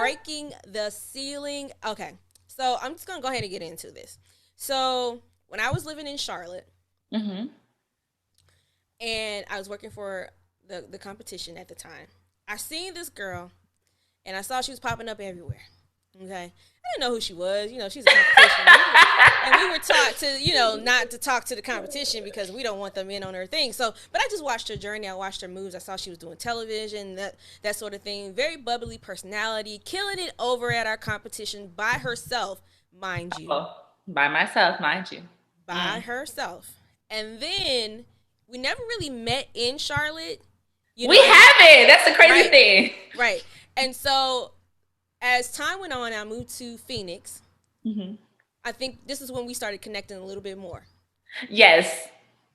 breaking the ceiling. Okay, so I'm just gonna go ahead and get into this. So when I was living in Charlotte Mm-hmm. and I was working for the competition at the time, I seen this girl and I saw she was popping up everywhere. Okay, I didn't know who she was. She's a competition. We were taught to, not to talk to the competition because we don't want them in on her thing. So, but I just watched her journey. I watched her moves. I saw she was doing television, that sort of thing. Very bubbly personality, killing it over at our competition by herself, mind you, Oh, by myself, mind you. by Mm. herself. And then we never really met in Charlotte. We I just haven't. That's the crazy right, thing. right. And so as time went on, I moved to Phoenix. Hmm. I think this is when we started connecting a little bit more. Yes.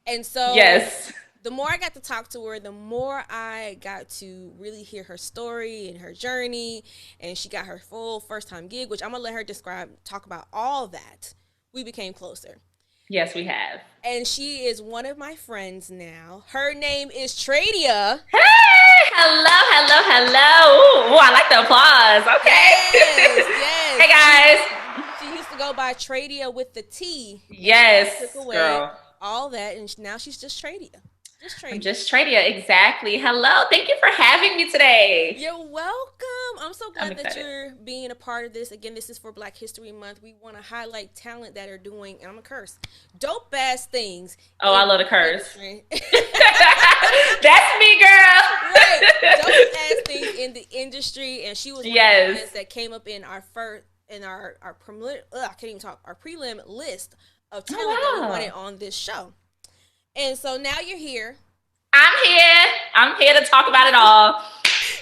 And so Yes. the more I got to talk to her, the more I got to really hear her story and her journey. And she got her full first time gig, which I'm going to let her talk about all that. We became closer. Yes, we have. And she is one of my friends now. Her name is Tradia. Hey, hello, hello, hello. Ooh, I like the applause. Yes, Okay. yes. Hey guys. She used to go by Tradia with the T, and she took Yes, away girl. all that, and now she's just Tradia. Just I'm Tradia. just Tradia. Exactly. Hello. Thank you for having me today. You're welcome. I'm so I'm glad that excited. you're being a part of this. Again, this is for Black History Month. We want to highlight talent that are doing, and I'm a curse, dope ass things Oh, I in love the the curse. industry. That's me, Right. girl. Dope ass things in the industry. And she was one of the Yes. ones that came up in our first, in our prelim, I can't even talk, our prelim list of talent that we Oh, wanted wow. on this show. And so now you're here. I'm here. I'm here to talk about it all.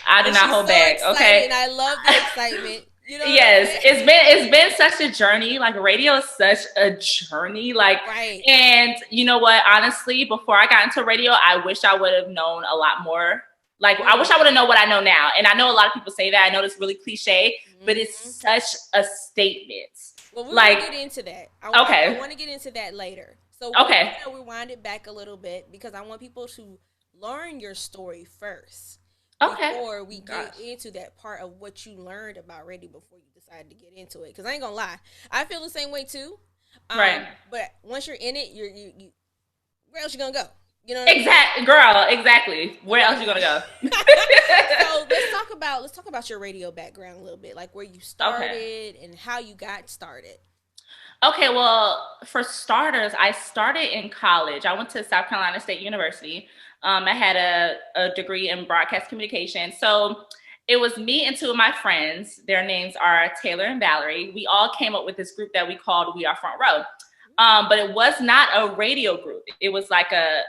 I do And not she's hold so back. excited. Okay. And I love the excitement. You know what I'm Yes, saying? it's been such a journey. Like radio is such a journey. Like, Right. and you know what? Honestly, before I got into radio, I wish I would have known a lot more. Like, I wish I would have known what I know now. And I know a lot of people say that. I know it's really cliche, but it's Mm-hmm. such a statement. Well, we're going Like, to get into that. I okay, want to get into that later. So we're okay, going to rewind it back a little bit because I want people to learn your story first okay. before we get Gosh, into that part of what you learned about radio before you decided to get into it. Because I ain't going to lie, I feel the same way too. right. But once you're in it, you where else you going to go? You know what I'm saying? Exact, girl. Exactly. Where else Right. you gonna go? So let's talk about your radio background a little bit, like where you Okay. started and how you got started. Okay, well, for starters, I started in college. I went to South Carolina State University. I had a degree in broadcast communication. So it was me and two of my friends. Their names are Taylor and Valerie. We all came up with this group that we called We Are Front Row. But it was not a radio group. It was like a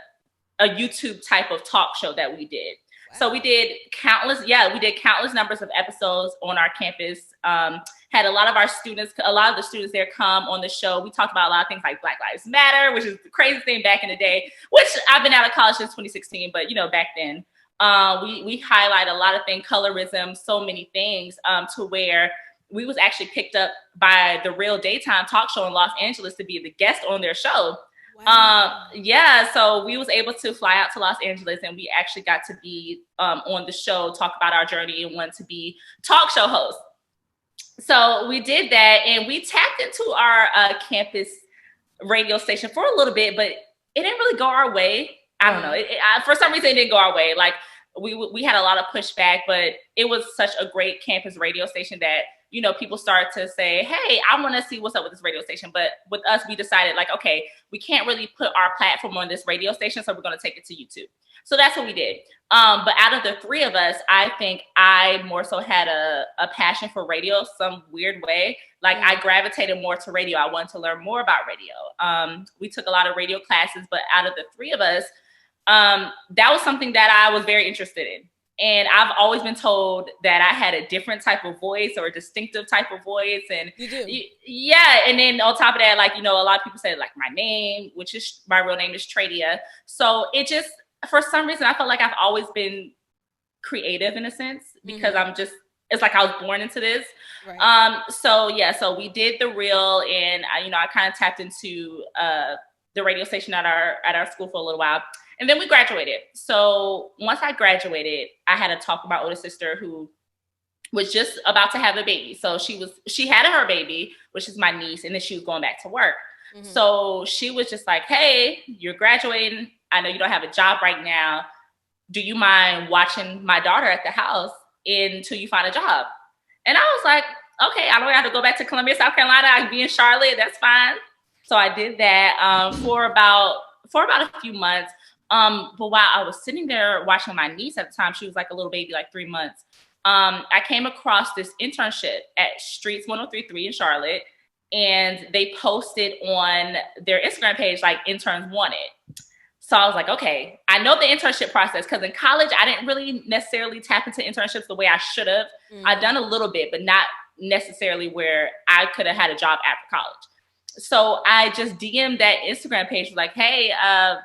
YouTube type of talk show that we did. So Wow. we did countless numbers of episodes on our campus. Had a lot of the students there come on the show. We talked about a lot of things like Black Lives Matter, which is the craziest thing back in the day, which I've been out of college since 2016, but back then, we highlight a lot of things, colorism, so many things, to where we was actually picked up by the Real Daytime talk show in Los Angeles to be the guest on their show. Wow. Yeah, so we was able to fly out to Los Angeles, and we actually got to be on the show, talk about our journey, and want to be talk show hosts. So we did that, and we tapped into our campus radio station for a little bit, but it didn't really go our way. I don't know. For some reason, it didn't go our way. Like, we had a lot of pushback, but it was such a great campus radio station that people started to say, "Hey, I want to see what's up with this radio station." But with us, we decided, like, okay, we can't really put our platform on this radio station, so we're going to take it to YouTube. So that's what we did. But out of the three of us, I think I more so had a passion for radio some weird way. Like, I gravitated more to radio. I wanted to learn more about radio. We took a lot of radio classes, but out of the three of us, that was something that I was very interested in. And I've always been told that I had a different type of voice, or a distinctive type of voice. And You do. yeah. And then on top of that, like, a lot of people say, like, my name, which is my real name is Tradia. So it just, for some reason, I felt like I've always been creative in a sense, because it's like I was born into this. Right. So yeah, so we did the reel, and I kind of tapped into the radio station at our school for a little while. And then we graduated. So once I graduated, I had a talk with my older sister, who was just about to have a baby. So she had her baby, which is my niece, and then she was going back to work. Mm-hmm. So she was just like, hey, you're graduating. I know you don't have a job right now. Do you mind watching my daughter at the house until you find a job? And I was like, okay, I don't have to go back to Columbia, South Carolina. I can be in Charlotte. That's fine. So I did that for about a few months. But while I was sitting there watching my niece at the time, she was like a little baby, like 3 months. I came across this internship at Streets 103.3 in Charlotte, and they posted on their Instagram page like interns wanted. So I was like, okay, I know the internship process, because in college, I didn't really necessarily tap into internships the way I should have. Mm-hmm. I've done a little bit, but not necessarily where I could have had a job after college. So I just DM'd that Instagram page, like, hey, I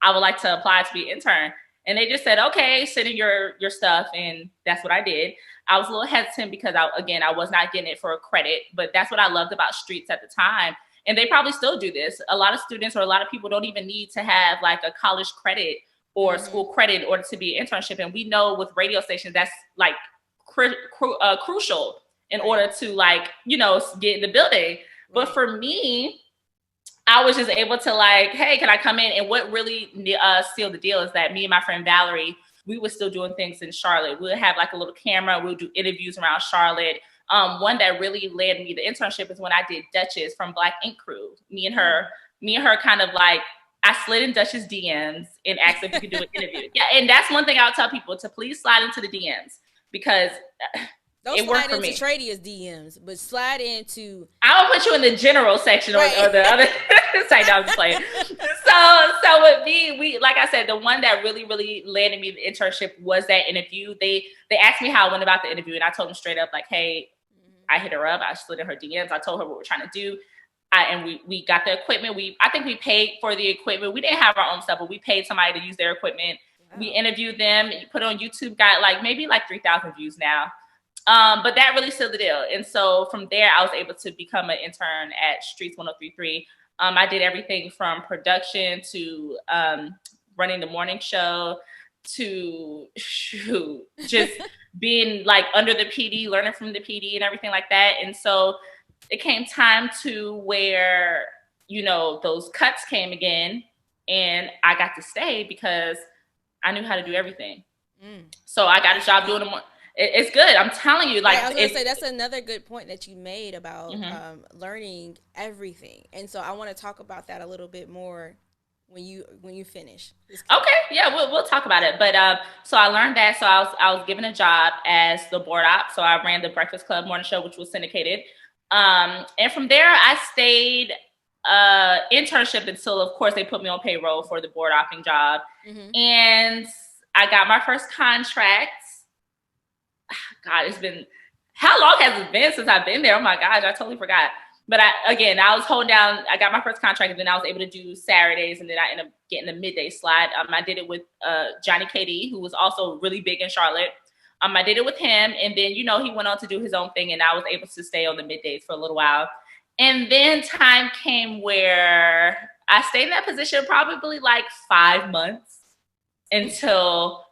would like to apply to be an intern. And they just said, okay, send in your stuff. And that's what I did. I was a little hesitant because I was not getting it for a credit, but that's what I loved about Streets at the time. And they probably still do this. A lot of students or a lot of people don't even need to have like a college credit or school credit in order to be an internship. And we know with radio stations, that's like crucial in order to like, get in the building. Right. But for me, I was just able to like, hey, can I come in? And what really sealed the deal is that me and my friend Valerie, we were still doing things in Charlotte. We'll have like a little camera. We'll do interviews around Charlotte. One that really led me to internship is when I did Duchess from Black Ink Crew. Me and her kind of like, I slid in Duchess DMs and asked if we could do an interview. Yeah, and that's one thing I'll tell people, to please slide into the DMs, because don't slide into Tradia's DMs, but slide into. I will put you in the general section or the other side. I'm just playing. So with me, we, like I said, the one that really, really landed me the internship was that interview. They asked me how I went about the interview, and I told them straight up, like, hey, I hit her up. I slid in her DMs. I told her what we're trying to do. And we got the equipment. I think we paid for the equipment. We didn't have our own stuff, but we paid somebody to use their equipment. Wow. We interviewed them, put it on YouTube, got maybe 3,000 views now. But that really sealed the deal. And so from there, I was able to become an intern at Streets 103.3. I did everything from production to running the morning show to just being like under the PD, learning from the PD and everything like that. And so it came time to where, those cuts came again, and I got to stay because I knew how to do everything. So I got a job doing them. It's good. I'm telling you. Like, I was going to say, that's another good point that you made about learning everything. And so I want to talk about that a little bit more when you finish. Okay. Yeah, we'll talk about it. But so I learned that. So I was given a job as the board op. So I ran the Breakfast Club morning show, which was syndicated. And from there, I stayed internship until, of course, they put me on payroll for the board opping job. Mm-hmm. And I got my first contract. God, how long has it been since I've been there? Oh my gosh, I totally forgot. But I was holding down, I got my first contract, and then I was able to do Saturdays, and then I ended up getting the midday slide. I did it with Johnny KD, who was also really big in Charlotte. I did it with him, and then, he went on to do his own thing, and I was able to stay on the middays for a little while. And then time came where I stayed in that position probably 5 months until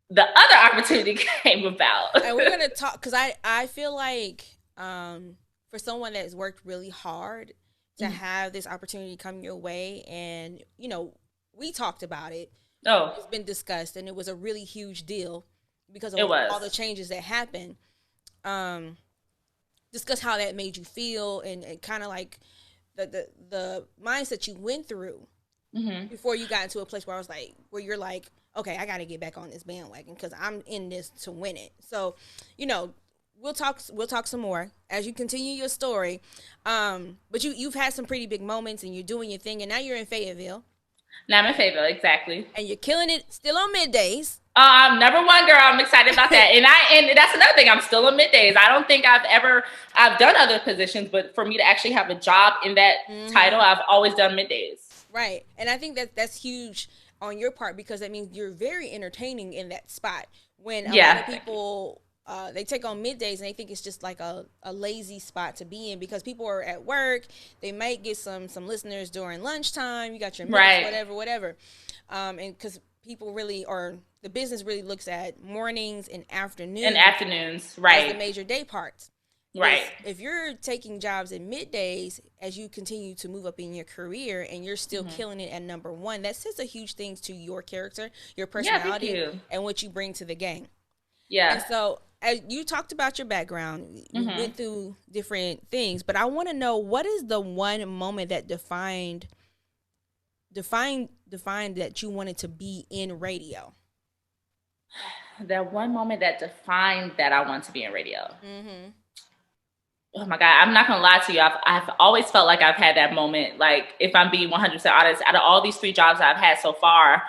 the other opportunity came about. And we're going to talk, because I feel like for someone that's worked really hard to have this opportunity come your way, and, we talked about it. Oh. It's been discussed, and it was a really huge deal because of all the changes that happened. Discuss how that made you feel, and kind of like the mindset you went through before you got into a place where where you're like, okay, I got to get back on this bandwagon because I'm in this to win it. So, we'll talk some more as you continue your story. But you've had some pretty big moments, and you're doing your thing, and now you're in Fayetteville. Now I'm in Fayetteville, exactly. And you're killing it still on middays. Number one, girl, I'm excited about that. And that's another thing. I'm still on middays. I don't think I've done other positions, but for me to actually have a job in that title, I've always done middays. Right. And I think that's huge on your part, because that means you're very entertaining in that spot. When a lot of people, they take on middays and they think it's just like a lazy spot to be in because people are at work. They might get some listeners during lunchtime. You got your minutes, whatever. And because people really, or the business really looks at mornings and afternoons. Right. As the major day parts. Right. If you're taking jobs in middays as you continue to move up in your career and you're still killing it at number one, that says a huge things to your character, your personality, and what you bring to the game. Yeah. And so, as you talked about your background, you went through different things, but I want to know, what is the one moment that defined that you wanted to be in radio? That one moment that defined that I want to be in radio. Oh my God, I'm not gonna lie to you. I've always felt like I've had that moment. Like, if I'm being 100% honest, out of all these 3 jobs I've had so far,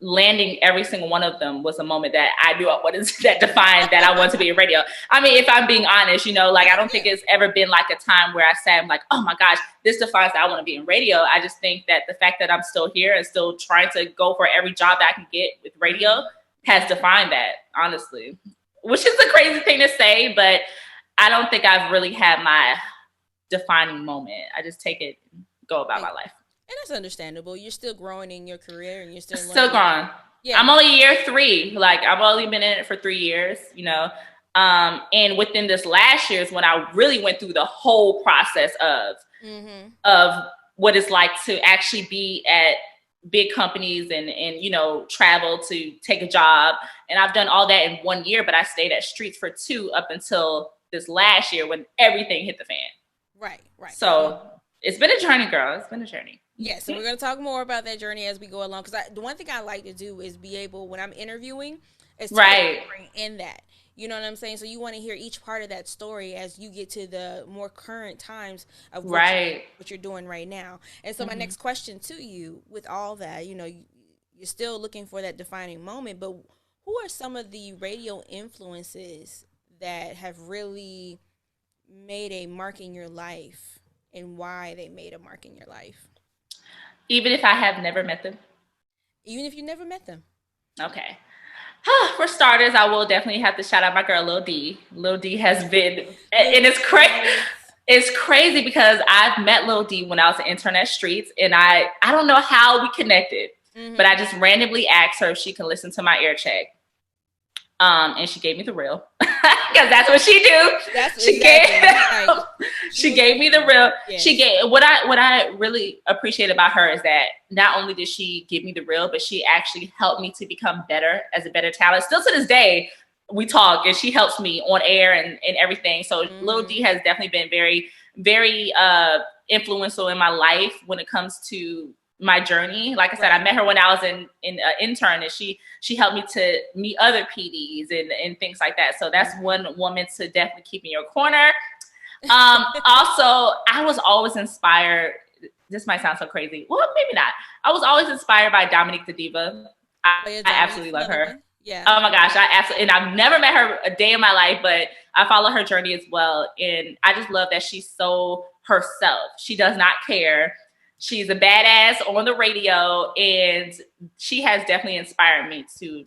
landing every single one of them was a moment that I knew that defined that I want to be in radio. I mean, if I'm being honest, like, I don't think it's ever been like a time where I said, I'm like, oh my gosh, this defines that I want to be in radio. I just think that the fact that I'm still here and still trying to go for every job that I can get with radio has defined that, honestly. Which is a crazy thing to say, but I don't think I've really had my defining moment. I just take it and go about my life. And that's understandable. You're still growing in your career and you're still growing. Yeah. I'm only year 3. Like, I've only been in it for 3 years, and within this last year is when I really went through the whole process of what it's like to actually be at big companies and travel to take a job. And I've done all that in 1 year, but I stayed at Streets for 2 up until this last year when everything hit the fan. Right. So it's been a journey, girl. It's been a journey. Yeah, so we're going to talk more about that journey as we go along. Because the one thing I like to do is be able, when I'm interviewing, is to bring in that. You know what I'm saying? So you want to hear each part of that story as you get to the more current times of what you're doing right now. And so my next question to you, with all that, you're still looking for that defining moment, but who are some of the radio influences that have really made a mark in your life, and why they made a mark in your life? Even if I have never met them? Even if you never met them. Okay. For starters, I will definitely have to shout out my girl, Lil D. Lil D has been, and it's crazy. It's crazy because I've met Lil D when I was an intern at Streets, and I don't know how we connected, but I just randomly asked her if she can listen to my air check. And she gave me the real, because that's what she do. She gave me the real. Yes. She gave what I really appreciate about her is that not only did she give me the real, but she actually helped me to become better as a better talent. Still to this day, we talk and she helps me on air and everything. So Lil D has definitely been very, very influential in my life when it comes to my journey. Like I said, I met her when I was in an intern, and she helped me to meet other PDs and things like that. So that's one woman to definitely keep in your corner. Also, I was always inspired. This might sound so crazy. Well, maybe not. I was always inspired by Dominique the Diva. I absolutely love her. Yeah. Oh my gosh, and I've never met her a day in my life, but I follow her journey as well. And I just love that she's so herself. She does not care. She's a badass on the radio, and she has definitely inspired me to,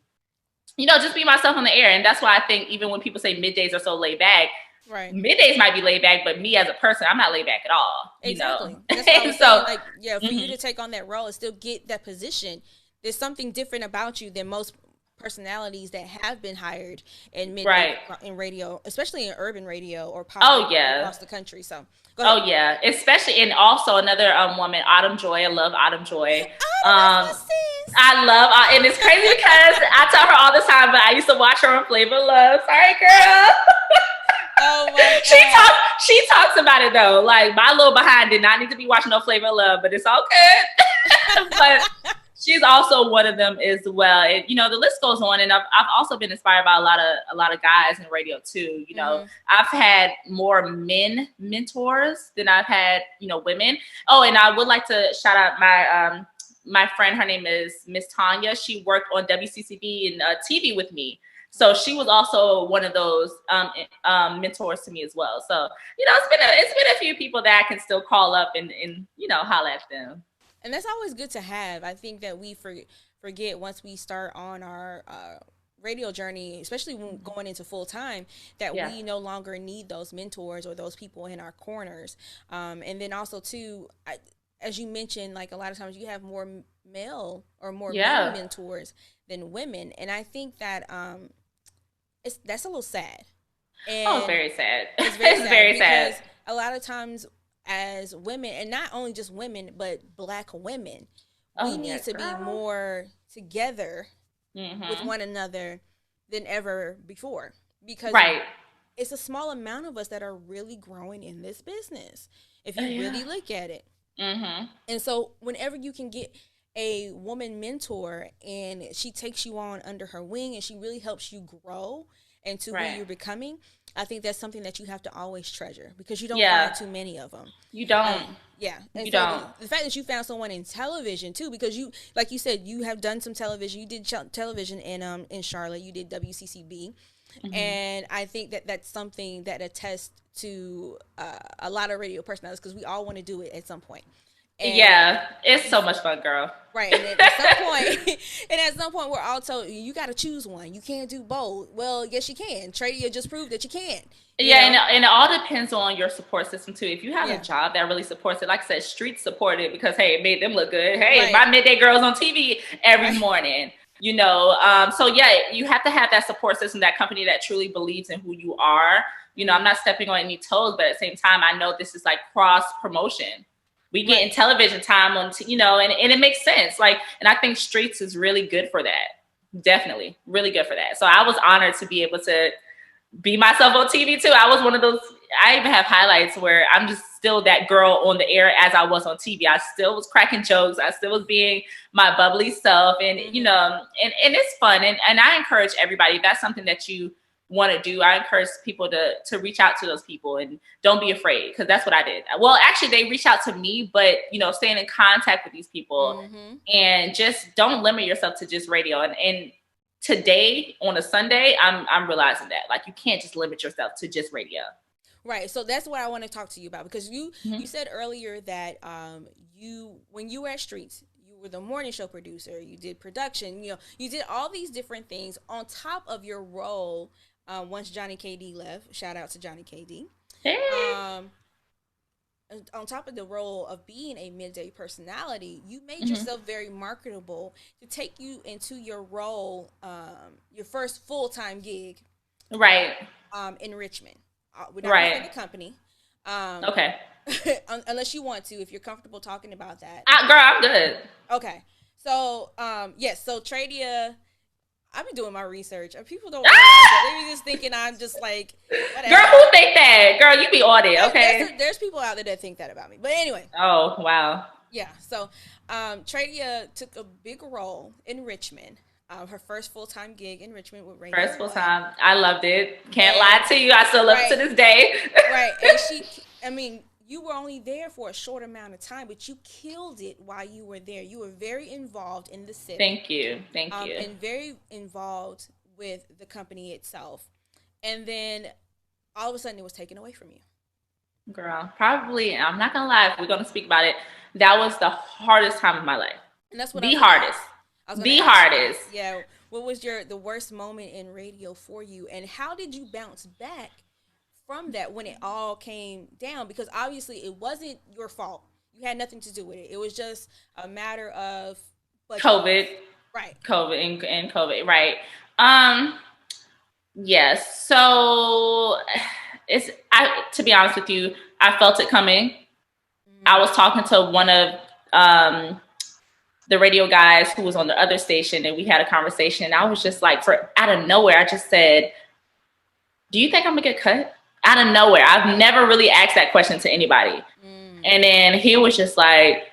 just be myself on the air. And that's why I think even when people say middays are so laid back, middays might be laid back, but me as a person, I'm not laid back at all. Exactly. That's what I was saying. For you to take on that role and still get that position, there's something different about you than most personalities that have been hired in midday in radio, especially in urban radio or pop across the country. So oh yeah, especially, and also another woman, Autumn Joy. I love Autumn Joy. I love, and it's crazy because I tell her all the time, but I used to watch her on Flavor of Love. Sorry, girl. Oh my God. She talks about it though. Like, my little behind did not need to be watching no Flavor of Love, but it's all good. But she's also one of them as well. And, the list goes on. And I've also been inspired by a lot of guys in radio too. I've had more men mentors than I've had, women. Oh, and I would like to shout out my friend. Her name is Miss Tanya. She worked on WCCB and TV with me. So she was also one of those mentors to me as well. So, it's been a few people that I can still call up and holler at them. And that's always good to have. I think that we forget once we start on our radio journey, especially when going into full time, that we no longer need those mentors or those people in our corners. And then also too, as you mentioned, like a lot of times you have more male or more men Yeah. mentors than women, and I think that that's a little sad, Oh, it's and very sad. it's very It's sad very sad. because a lot of times as women, and not only just women but Black women, we Oh yeah, need to be girl. more together with Mm-hmm. one another than ever before, because Right. it's a small amount of us that are really growing in this business if you Yeah. really look at it. Mm-hmm. And so whenever you can get a woman mentor and she takes you on under her wing and she really helps you grow into who Right. you're becoming, I think that's something that you have to always treasure because you don't Yeah. find too many of them. You don't. Yeah. And You so don't. the fact that you found someone in television too, because you, like you said, you have done some television. You did television in Charlotte. You did WCCB. Mm-hmm. And I think that that's something that attests to a lot of radio personalities because we all want to do it at some point. And Yeah. It's so much fun, girl. right, and at some point, and at some point, we're all told you got to choose one. You can't do both. Well, yes, you can. Tradia just proved that you can. You Yeah, know? and it all depends on your support system too. If you have a Yeah. job that really supports it, like I said, street support it because hey, it made them look good. Hey, Right. my midday girls on TV every Right. morning. You know, so yeah, you have to have that support system, that company that truly believes in who you are. You know, I'm not stepping on any toes, but at the same time, I know this is like cross promotion. We get in Right. television time on, you know, and it makes sense. Like, and I think streets is really good for that. Definitely, really good for that. So I was honored to be able to be myself on TV too. I was one of those. I even have highlights where I'm just still that girl on the air as I was on TV. I still was cracking jokes. I still was being my bubbly self, and you know, and it's fun. And I encourage everybody. If that's something that you want to do, I encourage people to reach out to those people and don't be afraid because that's what I did. Well, actually, they reached out to me, but you know, staying in contact with these people and just don't limit yourself to just radio. And today on a Sunday, I'm realizing that like you can't just limit yourself to just radio. Right. So that's what I want to talk to you about because you Mm-hmm. you said earlier that you when you were at Streets, you were the morning show producer, you did production, you know, you did all these different things on top of your role once Johnny KD left. Shout out to Johnny KD. Hey. On top of the role of being a midday personality, you made yourself very marketable to take you into your role, your first full-time gig Right. in Richmond. We're not Right. going to say the company. Okay. Unless you want to, if you're comfortable talking about that. Girl, I'm good. Okay. So, yes. So, Tradia, I've been doing my research. People don't realize that. They be just thinking I'm just like, whatever. Girl, who think that? Girl, you be on it, okay? There's people out there that think that about me. But anyway. Oh, wow. Yeah. So, Tradia took a big role in Richmond. Her first full-time gig in Richmond with Radio First full 1. time. I loved it. Can't lie to you. I still love it to this day. Right. And you were only there for a short amount of time, but you killed it while you were there. You were very involved in the city. Thank you. Thank you. And very involved with the company itself. And then all of a sudden it was taken away from you. Girl, probably, I'm not going to lie, if we're going to speak about it, that was the hardest time of my life. And that's what the hardest. The hardest. Yeah. What was the worst moment in radio for you? And how did you bounce back from that when it all came down? Because obviously it wasn't your fault. You had nothing to do with it. It was just a matter of COVID. Right. COVID and COVID. Right. Yes. So to be honest with you, I felt it coming. I was talking to one of the radio guys who was on the other station, and we had a conversation. And I was just like, out of nowhere, I just said, do you think I'm gonna get cut? Out of nowhere. I've never really asked that question to anybody. And then he was just like,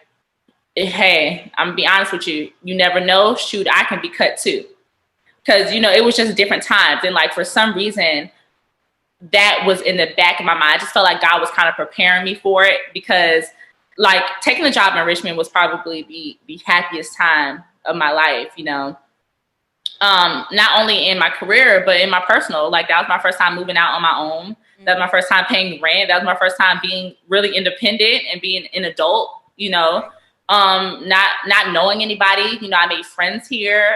hey, I'm gonna be honest with you. You never know. Shoot, I can be cut too. Because, you know, it was just different times. And like, for some reason, that was in the back of my mind. I just felt like God was kind of preparing me for it because like taking a job in Richmond was probably the happiest time of my life, you know, not only in my career, but in my personal. Like that was my first time moving out on my own. That was my first time paying rent. That was my first time being really independent and being an adult, you know, not knowing anybody. You know, I made friends here.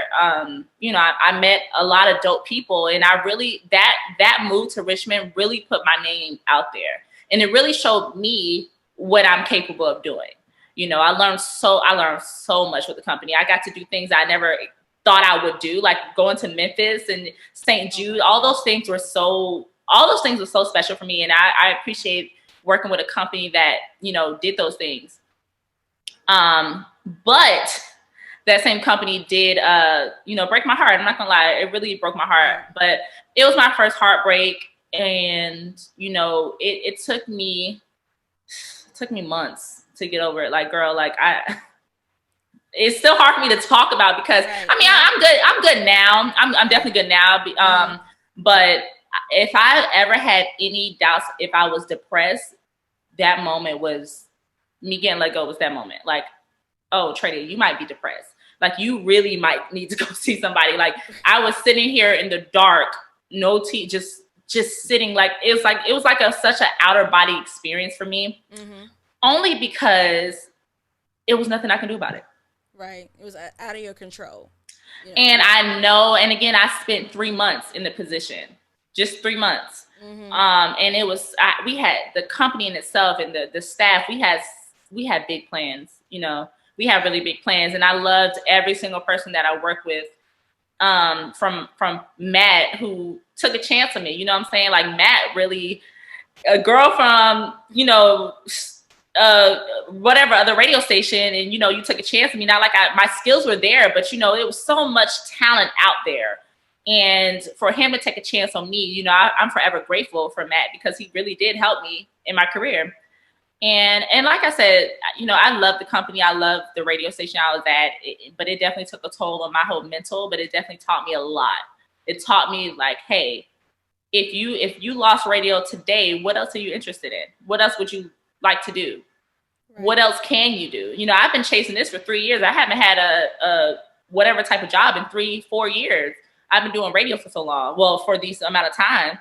You know, I met a lot of dope people, and I really, that move to Richmond really put my name out there, and it really showed me what I'm capable of doing. I learned so much with the company. I got to do things I never thought I would do, like going to Memphis and St. Jude. All those things were so special for me. And I appreciate working with a company that, did those things. But that same company did, break my heart. I'm not gonna lie. It really broke my heart, but it was my first heartbreak. And, it took me months to get over it. Like, girl, like it's still hard for me to talk about because I'm good. I'm good now. I'm definitely good now. But if I ever had any doubts, if I was depressed, that moment was me getting let go was that moment. Like, oh, Tradia, you might be depressed. Like, you really might need to go see somebody. Like, I was sitting here in the dark, no tea, just sitting. Like, it was like such an outer body experience for me. Only because it was nothing I can do about it. Right. It was out of your control. And I know, and again, I spent 3 months in the position, just 3 months. And it was, we had the company in itself and the staff, we had big plans, we had really big plans. And I loved every single person that I worked with, from Matt, who took a chance on me. You know what I'm saying? Like, Matt really, a girl from, whatever other radio station, and you took a chance on me. Not like my skills were there, but it was so much talent out there, and for him to take a chance on me, I'm forever grateful for Matt, because he really did help me in my career. And like I said, I love the company, I love the radio station I was at, but it definitely took a toll on my whole mental. But it definitely taught me a lot. It taught me, like, hey, if you lost radio today, what else are you interested in? What else would you like to do? Right. What else can you do? I've been chasing this for 3 years. I haven't had a whatever type of job in 3-4 years. I've been doing radio for so long. Well, for this amount of time.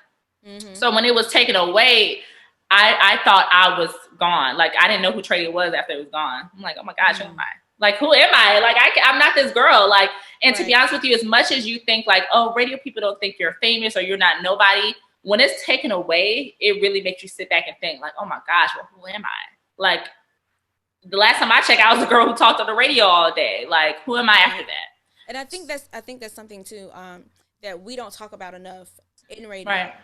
So when it was taken away, I thought I was gone. Like, I didn't know who Tradia was after it was gone. I'm like, oh my gosh, who am I? Like, who am I? Like, I'm not this girl. Like, and to be honest with you, as much as you think like, oh, radio people don't think you're famous or you're not nobody, when it's taken away, it really makes you sit back and think like, oh my gosh, well, who am I? Like, the last time I checked, I was the girl who talked on the radio all day. Like, who am I after that? And I think that's something too, that we don't talk about enough in radio. Right.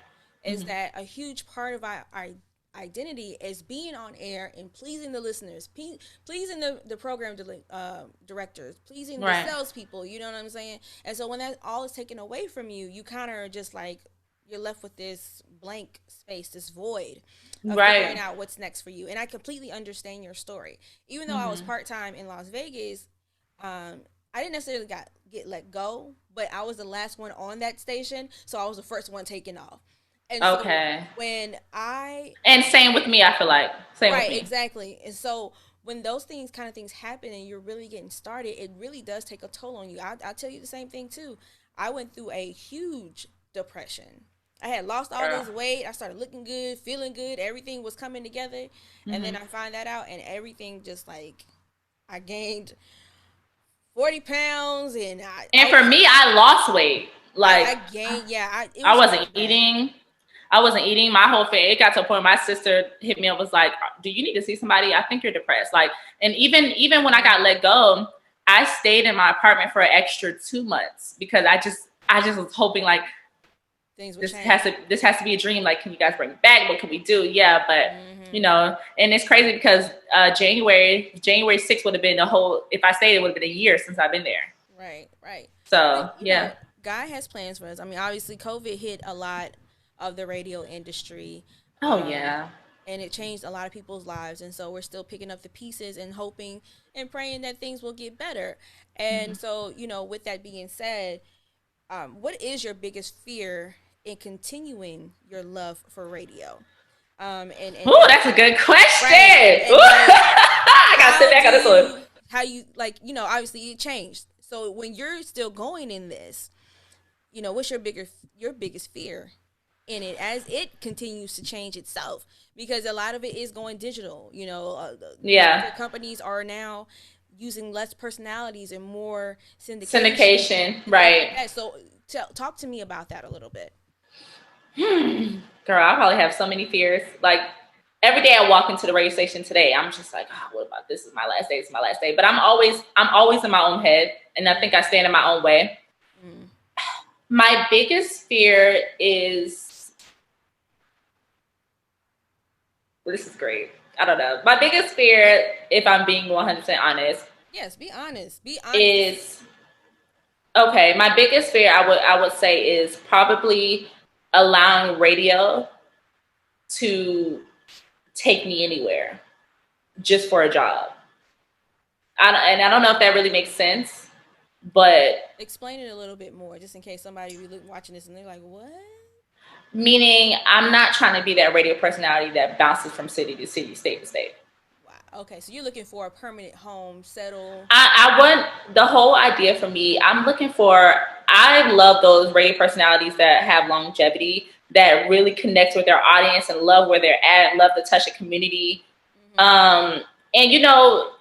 Is that a huge part of our identity is being on air and pleasing the listeners, pleasing the program directors, pleasing the salespeople. You know what I'm saying? And so when that all is taken away from you, you kind of just like, you're left with this blank space, this void of figuring out what's next for you. And I completely understand your story. Even though I was part-time in Las Vegas, I didn't necessarily get let go, but I was the last one on that station, so I was the first one taken off. And so when and same with me, I feel like same with me. Exactly. And so when those things happen and you're really getting started, it really does take a toll on you. I'll tell you the same thing too. I went through a huge depression. I had lost all this weight. I started looking good, feeling good. Everything was coming together. And then I find that out, and everything just like, I gained 40 pounds. And for me, I lost weight. Like, I gained, I wasn't eating. I wasn't eating. My whole face, it got to a point my sister hit me up, was like, do you need to see somebody? I think you're depressed. Like, and even when I got let go, I stayed in my apartment for an extra 2 months because I just was hoping like, this has to be a dream. Like, can you guys bring it back? What can we do? Yeah, but and it's crazy because January 6th would have been if I stayed, it would have been a year since I've been there. Right. So God has plans for us. I mean, obviously COVID hit a lot of the radio industry. Oh yeah. And it changed a lot of people's lives, and so we're still picking up the pieces and hoping and praying that things will get better. And so, with that being said, what is your biggest fear in continuing your love for radio? That's a good question. I gotta sit back on this one. How you obviously it changed. So when you're still going in this, what's your biggest fear in it as it continues to change itself? Because a lot of it is going digital. Companies are now using less personalities and more syndication. Right. So talk to me about that a little bit. Girl, I probably have so many fears. Like, every day I walk into the radio station today, I'm just like, oh, what about this is my last day, it's my last day. But I'm always in my own head, and I think I stand in my own way. Mm. My biggest fear is, well, this is great. I don't know. My biggest fear, if I'm being 100% honest. Yes, be honest. Be honest. Is, okay, my biggest fear I would say is probably allowing radio to take me anywhere just for a job. And I don't know if that really makes sense, but explain it a little bit more, just in case somebody be watching this and they're like, what? Meaning, I'm not trying to be that radio personality that bounces from city to city, state to state. Wow. Okay, so you're looking for a permanent home, settle. I want, the whole idea for me, I'm looking for, I love those radio personalities that have longevity, that really connect with their audience and love where they're at, love to touch a community. Mm-hmm. And, you know,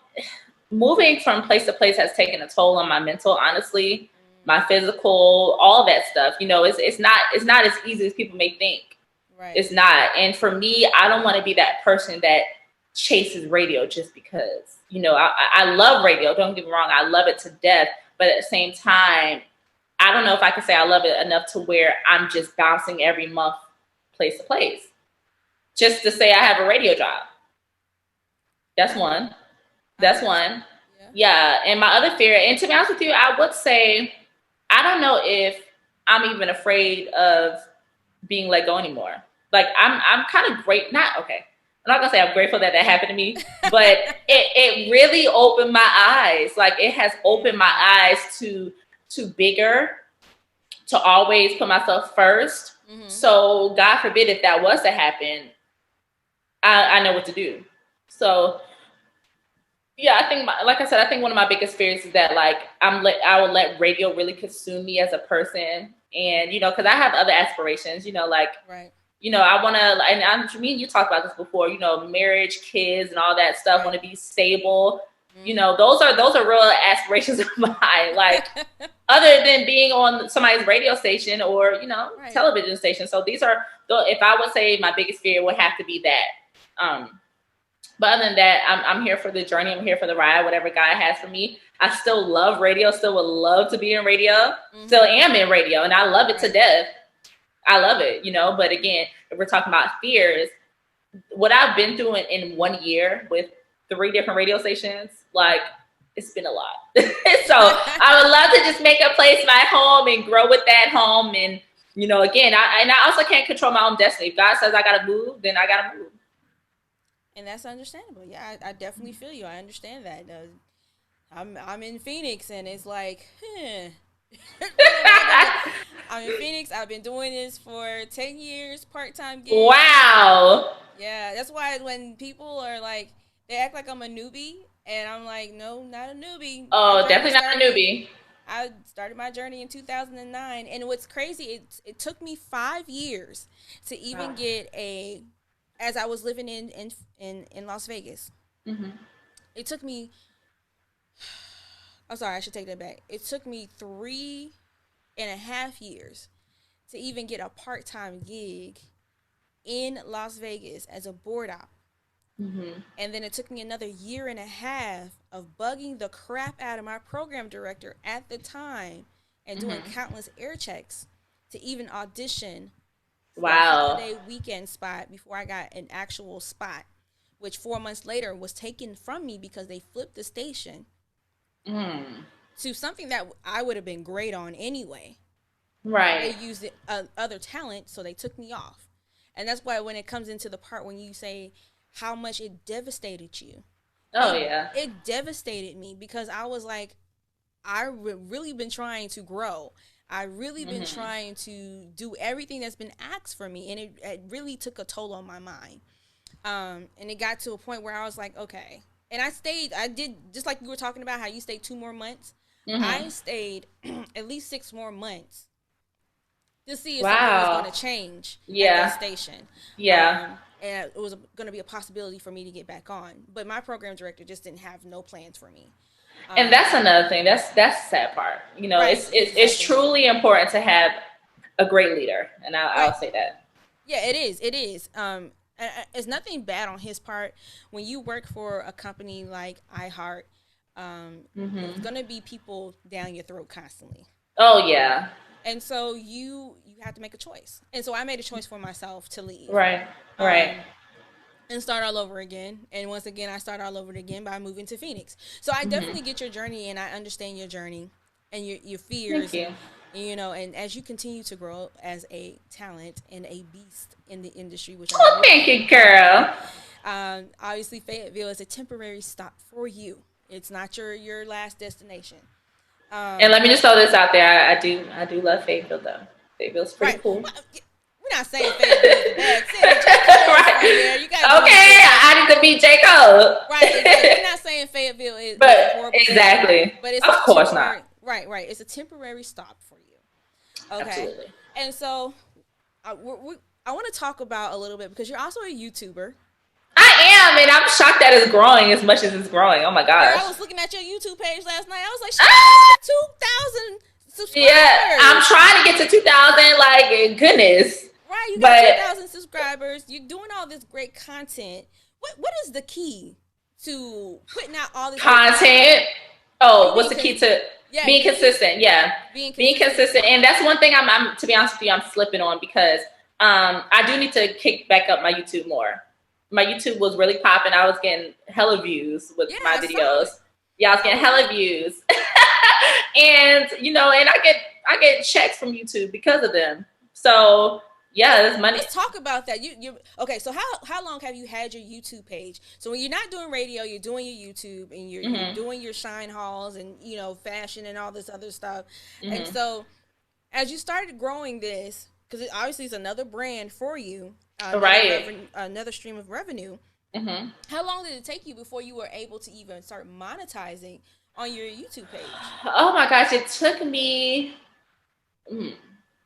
moving from place to place has taken a toll on my mental, honestly. My physical, all that stuff, you know, it's not as easy as people may think. Right. It's not. And for me, I don't want to be that person that chases radio just because, you know, I love radio. Don't get me wrong. I love it to death. But at the same time, I don't know if I can say I love it enough to where I'm just bouncing every month place to place just to say I have a radio job. That's one. That's one. Yeah. And my other fear, and to be honest with you, I would say, I don't know if I'm even afraid of being let go anymore. Like I'm kind of great. I'm not gonna say I'm grateful that happened to me, but it really opened my eyes. Like, it has opened my eyes to bigger, to always put myself first. Mm-hmm. So God forbid if that was to happen, I know what to do. So yeah, I think, like I said, I think one of my biggest fears is that, like, I will let radio really consume me as a person. And, you know, because I have other aspirations, you know, like, right. You know, I want to, and me and you talked about this before, you know, marriage, kids, and all that stuff, right. Want to be stable. Mm-hmm. You know, those are real aspirations of mine. Like, other than being on somebody's radio station or, you know, right. Television station. So these are, if I would say my biggest fear would have to be that. But other than that, I'm here for the journey. I'm here for the ride, whatever God has for me. I still love radio, still would love to be in radio, mm-hmm. Still am in radio, and I love it to death. I love it, you know. But again, if we're talking about fears, what I've been through in 1 year with 3 different radio stations, like, it's been a lot. So I would love to just make a place my home and grow with that home. And, you know, again, I also can't control my own destiny. If God says I got to move, then I got to move. And that's understandable. Yeah, I definitely feel you. I understand that. I'm in Phoenix, and it's like, I'm in Phoenix. I've been doing this for 10 years, part-time gig. Wow. Yeah, that's why when people are like, they act like I'm a newbie, and I'm like, no, not a newbie. Oh, definitely not a newbie. I started my journey in 2009, and what's crazy, it took me 5 years to even get as I was living in Las Vegas. Mm-hmm. It took me, I'm sorry, I should take that back. It took me 3.5 years to even get a part-time gig in Las Vegas as a board op. Mm-hmm. And then it took me another 1.5 years of bugging the crap out of my program director at the time and doing countless air checks to even audition for a holiday weekend spot before I got an actual spot, which 4 months later was taken from me because they flipped the station to something that I would have been great on anyway. Right. They used other talent, so they took me off. And that's why when it comes into the part when you say how much it devastated you. Oh, yeah. It devastated me because I was like, I've really been trying to grow. I really been trying to do everything that's been asked for me, and it really took a toll on my mind. And it got to a point where I was like, okay. And I did, just like you were talking about how you stayed 2 more months. Mm-hmm. I stayed at least 6 more months to see if something was going to change at that station. Yeah. And it was going to be a possibility for me to get back on. But my program director just didn't have no plans for me. And that's another thing. That's the sad part. You know, right. It's truly important to have a great leader. And I'll say that. Yeah, it is. It is. And it's nothing bad on his part. When you work for a company like iHeart, there's gonna be people down your throat constantly. Oh yeah. And so you have to make a choice. And so I made a choice for myself to leave. Right. Right. And start all over again. And once again, I start all over again by moving to Phoenix. So I definitely get your journey, and I understand your journey and your fears. Thank you. And, you know, and as you continue to grow as a talent and a beast in the industry, which Oh, thank you, girl. Obviously Fayetteville is a temporary stop for you. It's not your last destination. And let me just throw this out there. I do love Fayetteville though. Fayetteville's pretty cool. Well, we're not saying Fayetteville is the bad city. Right there. You gotta okay, I need to beat J. Cole. Right. Exactly. We're not saying Fayetteville is but exactly. But it's of course not. Right. It's a temporary stop for you. Okay. Absolutely. And so I want to talk about a little bit, because you're also a YouTuber. I am, and I'm shocked that it's growing as much as it's growing. Oh my gosh. I was looking at your YouTube page last night. I was like, 2,000 subscribers. Yeah, I'm trying to get to 2,000. Like, goodness. Right, you got 2,000 subscribers. You're doing all this great content. What is the key to putting out all this content? Oh, what's the key to being consistent? Yeah, being consistent. And that's one thing I'm to be honest with you, I'm slipping on, because I do need to kick back up my YouTube more. My YouTube was really popping. I was getting hella views with my videos. Yeah, I was getting hella views. And and I get checks from YouTube because of them. So yeah, there's money. Let's talk about that. You okay? So how long have you had your YouTube page? So when you're not doing radio, you're doing your YouTube, and you're doing your shine hauls and fashion and all this other stuff. And so as you started growing this, because obviously it's another brand for you, another stream of revenue. How long did it take you before you were able to even start monetizing on your YouTube page? Oh my gosh, it took me.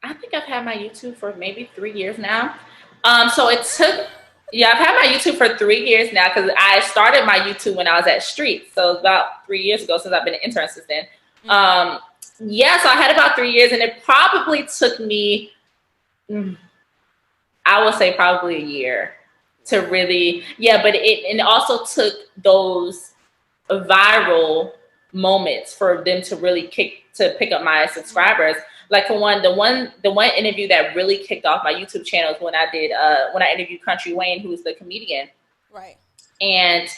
I think I've had my YouTube for maybe 3 years now. So it took. Yeah, I've had my YouTube for 3 years now, because I started my YouTube when I was at Street. So it's about 3 years ago, since I've been an intern since then. Yeah, so I had about 3 years, and it probably took me. I would say probably a year to really, but it also took those viral moments for them to really pick up my subscribers. Like for one, the one interview that really kicked off my YouTube channel is when I interviewed Country Wayne, who's the comedian. Right. And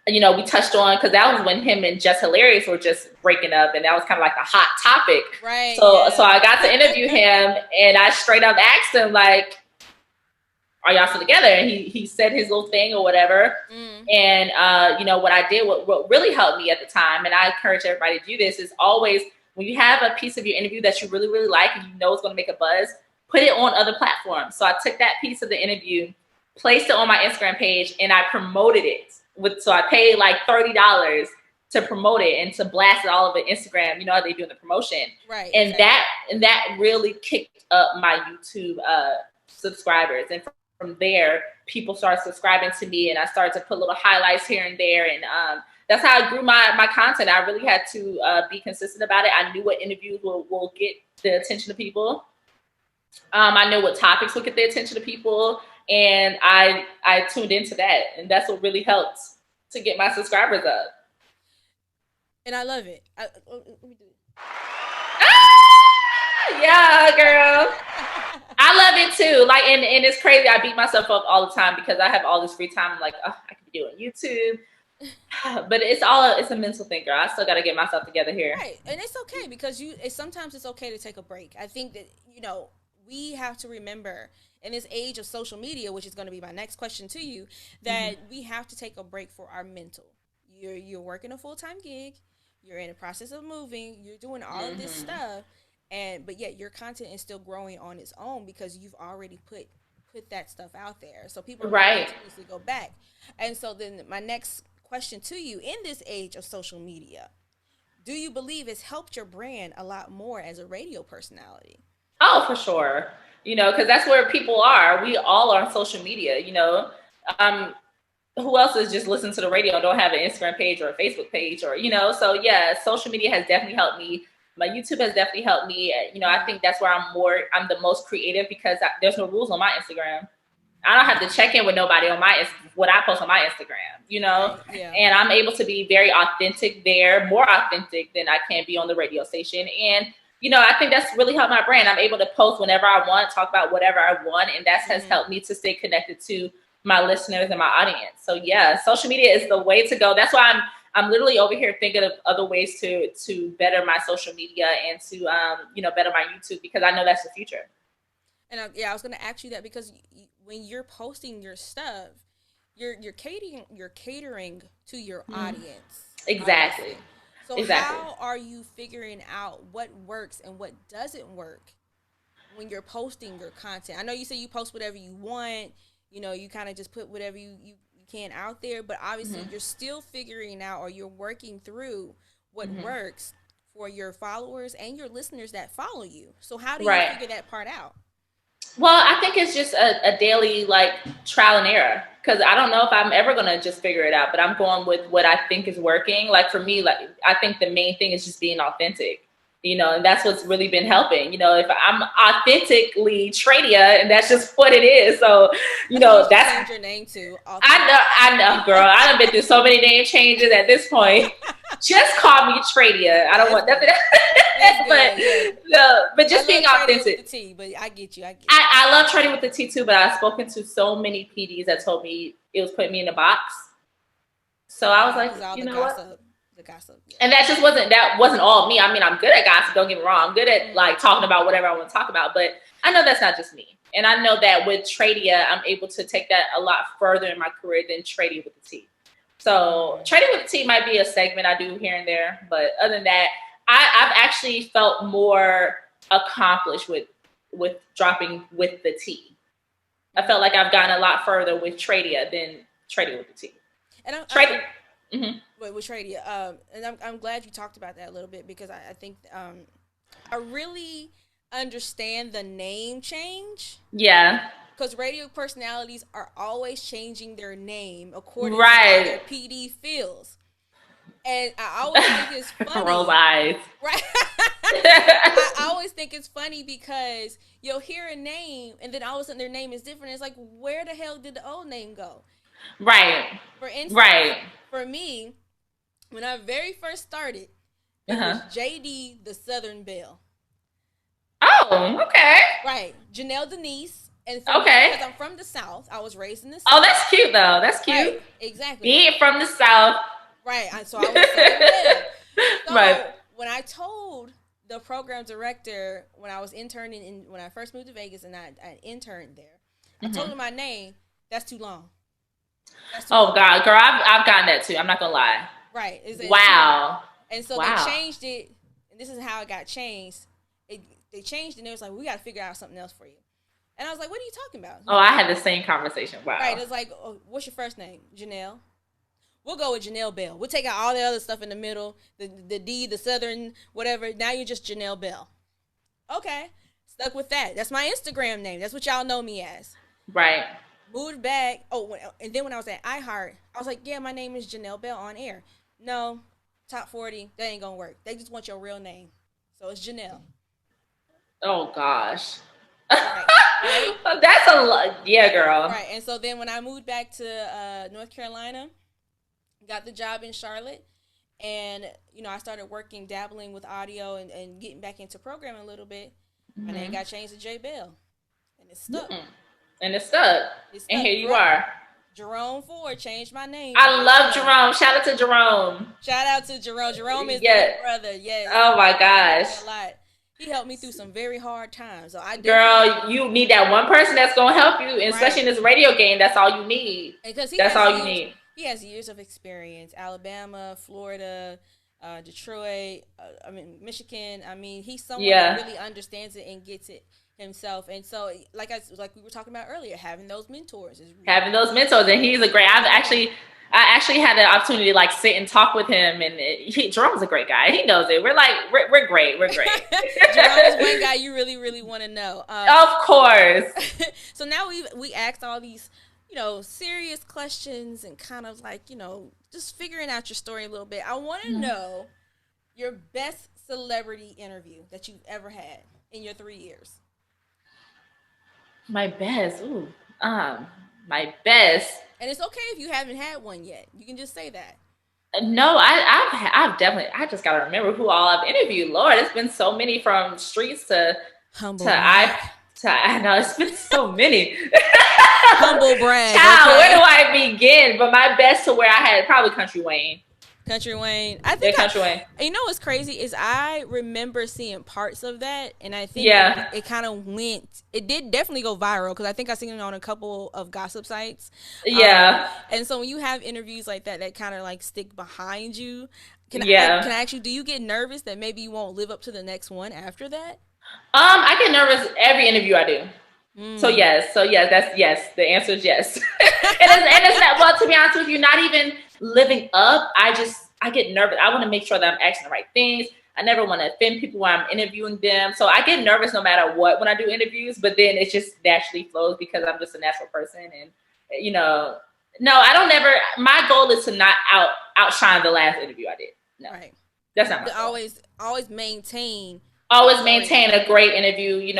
we touched on, because that was when him and Just Hilarious were just breaking up, and that was kind of like the hot topic. Right. So I got to interview him, and I straight up asked him, like, are y'all still together? And he said his little thing or whatever. And what I did, what really helped me at the time, and I encourage everybody to do this, is always, when you have a piece of your interview that you really, really like and it's going to make a buzz, put it on other platforms. So I took that piece of the interview, placed it on my Instagram page, and I promoted it. So I paid like $30 to promote it and to blast it all over Instagram. You know how they do the promotion. Right. And that really kicked up my YouTube subscribers. And from there, people started subscribing to me, and I started to put little highlights here and there. And that's how I grew my content. I really had to be consistent about it. I knew what interviews will get the attention of people. I knew what topics would get the attention of people. And I tuned into that. And that's what really helped to get my subscribers up. And I love it. Let me do it. Yeah, girl. I love it too. Like, and it's crazy. I beat myself up all the time because I have all this free time. I'm like, oh, I could be doing YouTube. But it's a mental thing, girl. I still got to get myself together here. Right. And it's okay, because sometimes it's okay to take a break. I think that, we have to remember in this age of social media, which is going to be my next question to you, that we have to take a break for our mental. You're working a full-time gig. You're in the process of moving. You're doing all of this stuff. But yet your content is still growing on its own, because you've already put that stuff out there. So people can continuously go back. And so then my next question to you, in this age of social media, do you believe it's helped your brand a lot more as a radio personality? Oh, for sure. Because that's where people are. We all are on social media, who else is just listening to the radio and don't have an Instagram page or a Facebook page or, so yeah, social media has definitely helped me. My YouTube has definitely helped me. I think that's where I'm the most creative, because there's no rules on my Instagram. I don't have to check in with nobody on what I post on my Instagram, you know? Right, yeah. And I'm able to be very authentic there, more authentic than I can be on the radio station. And, you know, I think that's really helped my brand. I'm able to post whenever I want, talk about whatever I want. And that has helped me to stay connected to my listeners and my audience. So yeah, social media is the way to go. That's why I'm literally over here thinking of other ways to better my social media and to, you know, better my YouTube, because I know that's the future. And I was going to ask you that because when you're posting your stuff, you're catering to your audience. Exactly. Obviously. So exactly. How are you figuring out what works and what doesn't work when you're posting your content? I know you say you post whatever you want, you know, you kind of just put whatever you can out there, but obviously you're still figuring out, or you're working through what works for your followers and your listeners that follow you. So how do you figure that part out? Well, I think it's just a daily like trial and error, because I don't know if I'm ever going to just figure it out, but I'm going with what I think is working. Like for me, like I think the main thing is just being authentic, you know, and that's what's really been helping. You know, if I'm authentically Tradia, and that's just what it is. So, you know, that's change your name to. I know, girl. I done been through so many name changes at this point. Just call me Tradia. I don't want nothing else. But just being authentic. With the T, but I get you. I love trading with the T too, but I've spoken to so many PDs that told me it was putting me in a box. So I was like, you know what? The gossip. Yeah. And that wasn't all me. I mean, I'm good at gossip, don't get me wrong. I'm good at like talking about whatever I want to talk about, but I know that's not just me. And I know that with Tradia, I'm able to take that a lot further in my career than trading with the T. So trading with the T might be a segment I do here and there, but other than that, I've actually felt more accomplished with dropping with the T. I felt like I've gotten a lot further with Tradia than trading with the T. And with Tradia, and I'm glad you talked about that a little bit, because I think I really understand the name change. Yeah. Because radio personalities are always changing their name according to how their PD feels. And I always think it's funny. Roll eyes. Right? I always think it's funny because you'll hear a name and then all of a sudden their name is different. It's like, where the hell did the old name go? Right. For instance, for me, when I very first started, it was J.D. the Southern Belle. Oh, okay. Right. Janelle Denise. And because I'm from the South, I was raised in the South. Oh, that's cute, though. That's cute. Right, exactly. Being from the South. Right. So I was Southern Belle. So when I told the program director, when I was interning, when I first moved to Vegas and I interned there, I told him my name. That's too long. God, girl, I've gotten that too. I'm not gonna lie. Right. Wow. And so they changed it, and this is how it got changed. They changed it, and it was like, we got to figure out something else for you. And I was like, what are you talking about? Oh, I had the same conversation. Wow. Right. It's like, what's your first name? Janelle. We'll go with Janelle Belle. We'll take out all the other stuff in the middle, the D, the Southern, whatever. Now you're just Janelle Belle. Okay. Stuck with that. That's my Instagram name. That's what y'all know me as. Right. Moved back. And then when I was at iHeart, I was like, yeah, my name is Janelle Belle on air. No, top 40, that ain't going to work. They just want your real name. So it's Janelle. Oh, gosh. Right. That's a lot. Yeah, girl. Right. And so then when I moved back to North Carolina, got the job in Charlotte, and I started dabbling with audio and getting back into programming a little bit. My name got changed to J.Belle, and it stuck. And it stuck. And here you are. Jerome Ford changed my name. I love Jerome. Shout out to Jerome. Shout out to Jerome. Jerome is my brother. Yes. Oh my gosh. A lot. He helped me through some very hard times. So girl, you need that one person that's gonna help you, especially in this radio game. That's all you need. That's all you need. He has years of experience. Alabama, Florida, Detroit. Michigan. He's someone that really understands it and gets it himself. And so, like we were talking about earlier, having those mentors is really and he's a great. I actually had the opportunity to sit and talk with him, and Jerome's a great guy. He knows it. We're great. We're great. Jerome is one guy you really, really want to know. Of course. So now we asked all these, serious questions and kind of just figuring out your story a little bit. I want to know your best celebrity interview that you've ever had in your 3 years. My best. Ooh. My best. And it's okay if you haven't had one yet. You can just say that. No, I've definitely. I just gotta remember who all I've interviewed. Lord, it's been so many, from streets to Humble to brag. I know it's been so many. Humble brag. Child, Okay? where do I begin? But my best to where I had probably Country Wayne. Country Wayne. I think Country Wayne. You know what's crazy is I remember seeing parts of that, and I think it kind of went. It did definitely go viral because I think I seen it on a couple of gossip sites. Yeah. And so when you have interviews like that kind of like stick behind you, can I ask you? Do you get nervous that maybe you won't live up to the next one after that? I get nervous every interview I do. So yes, that's yes. The answer is yes. and it's not, well, to be honest with you, not even living up. I get nervous. I want to make sure that I'm asking the right things. I never want to offend people while I'm interviewing them. So I get nervous no matter what when I do interviews, but then it just naturally flows because I'm just a natural person. And, no, I don't ever, my goal is to not outshine the last interview I did. No, right. That's not my goal. Always maintain a great interview.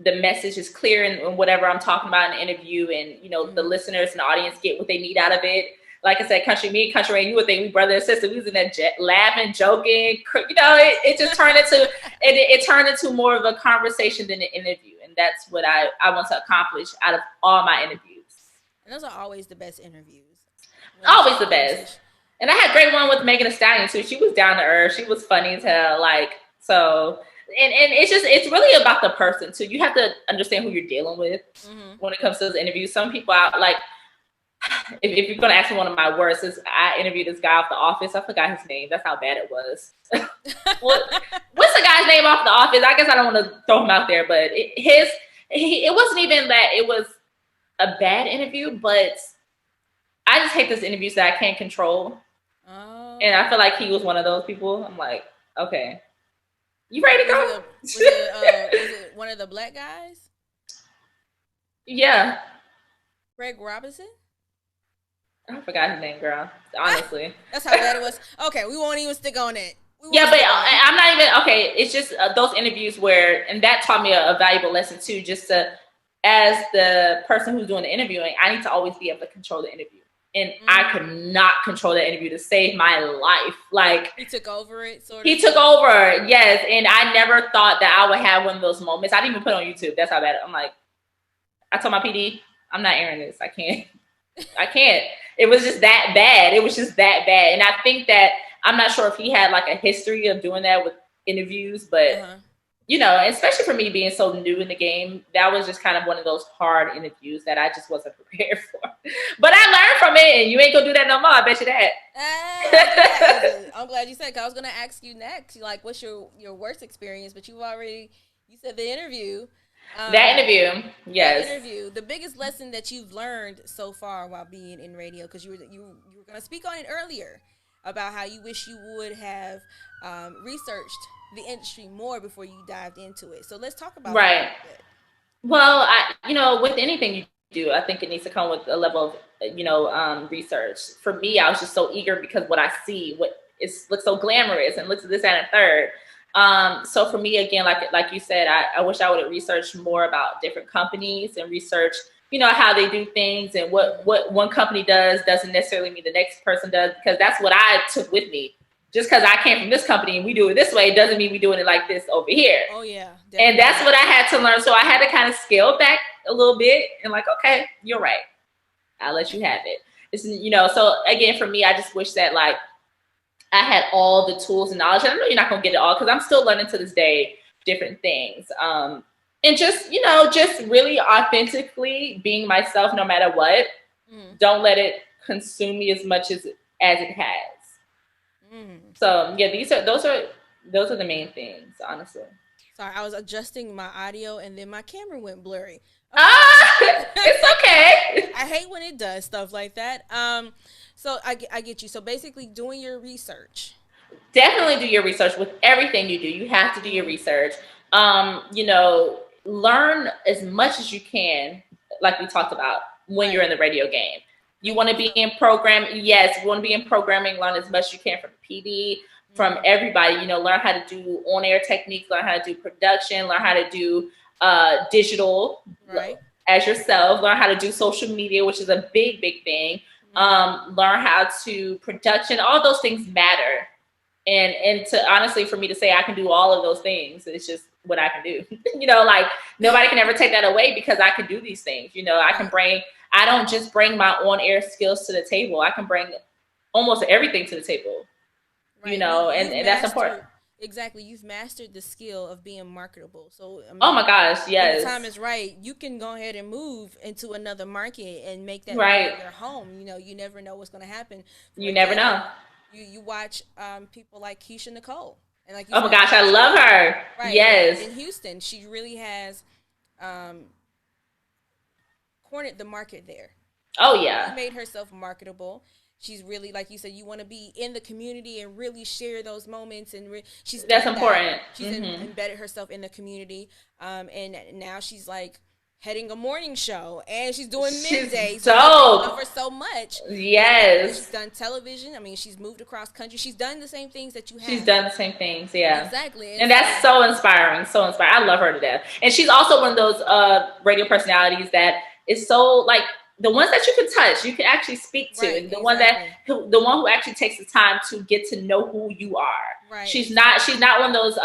The message is clear in whatever I'm talking about in the interview, and the listeners and the audience get what they need out of it. Like I said, me and Country Wayne, you would think we brother and sister. We was in that laughing, joking. It just turned into it turned into more of a conversation than an interview, and that's what I want to accomplish out of all my interviews. And those are always the best interviews. Always the best. And I had a great one with Megan Thee Stallion too. She was down to earth. She was funny as hell. And it's really about the person too. You have to understand who you're dealing with when it comes to those interviews. Some people out like, if you're gonna ask me one of my worst, is I interviewed this guy off The Office. I forgot his name. That's how bad it was. What's the guy's name off The Office? I guess I don't want to throw him out there, but it wasn't even that it was a bad interview, but I just hate those interviews that I can't control. Oh. And I feel like he was one of those people. I'm like, okay. You ready to go? Was it one of the black guys? Yeah. Greg Robinson? I forgot his name, girl. Honestly. That's how bad it was. Okay, we won't even stick on it. Yeah, but I'm not even, okay, it's just those interviews where, and that taught me a valuable lesson too, just to, as the person who's doing the interviewing, I need to always be able to control the interview. And I could not control that interview to save my life. Like, he took over it, sort of. He took over, yes. And I never thought that I would have one of those moments. I didn't even put it on YouTube. That's how bad I'm like, I told my PD, I'm not airing this. I can't. It was just that bad. It was just that bad. And I think that, I'm not sure if he had like a history of doing that with interviews, but especially for me being so new in the game, that was just kind of one of those hard interviews that I just wasn't prepared for. But I learned from it, and you ain't gonna do that no more. I bet you that. I'm glad you said it, 'cause I was gonna ask you next, like, what's your worst experience? But you said the interview. That interview, yes. That interview. The biggest lesson that you've learned so far while being in radio, because you were gonna speak on it earlier about how you wish you would have researched the industry more before you dived into it. So let's talk about that a bit. Well, with anything you do, I think it needs to come with a level of, research. For me, I was just so eager because what I see, looks so glamorous and looks at this, and a third. So for me, again, like you said, I wish I would have researched more about different companies and research, how they do things, and what one company does doesn't necessarily mean the next person does, because that's what I took with me. Just because I came from this company and we do it this way doesn't mean we're doing it like this over here. Oh, yeah. Definitely. And that's what I had to learn. So I had to kind of scale back a little bit and like, okay, you're right. I'll let you have it. So again, for me, I just wish that like I had all the tools and knowledge. And I know you're not going to get it all because I'm still learning to this day different things. And just really authentically being myself no matter what. Don't let it consume me as much as it has. So yeah, those are the main things, honestly. Sorry, I was adjusting my audio and then my camera went blurry. Okay. It's okay. I hate when it does stuff like that. So I get you. So basically, doing your research. Definitely do your research with everything you do. You have to do your research. Learn as much as you can, like we talked about when you're in the radio game. You want to be in programming. Yes, you want to be in programming. Learn as much as you can from PD, from everybody. Learn how to do on-air techniques. Learn how to do production. Learn how to do digital. Right. as yourself, learn how to do social media, which is a big, big thing. Learn how to production, all those things matter. And to honestly, for me to say I can do all of those things, it's just what I can do. Like nobody can ever take that away because I can do these things. I don't just bring my on-air skills to the table. I can bring almost everything to the table, right. and that's important. Exactly. You've mastered the skill of being marketable. So, I mean, oh my gosh, yes. When the time is right, you can go ahead and move into another market and make that right. your home. You never know what's going to happen. You never know. You watch people like Keisha Nicole. And like oh my gosh, I love her. Right. Yes. In Houston, she really has cornered the market there. Oh, yeah. She made herself marketable. She's really, like you said, you want to be in the community and really share those moments. And that's important. She's embedded herself in the community. And now she's like heading a morning show, and she's doing midday. So I love her so much. Yes. She's done television. I mean, she's moved across country. She's done the same things that you have. She's done the same things, yeah. Exactly. And that's so inspiring. So inspiring. I love her to death. And she's also one of those radio personalities that is so like the ones that you can touch, you can actually speak to, and the one who actually takes the time to get to know who you are. Right. She's not one of those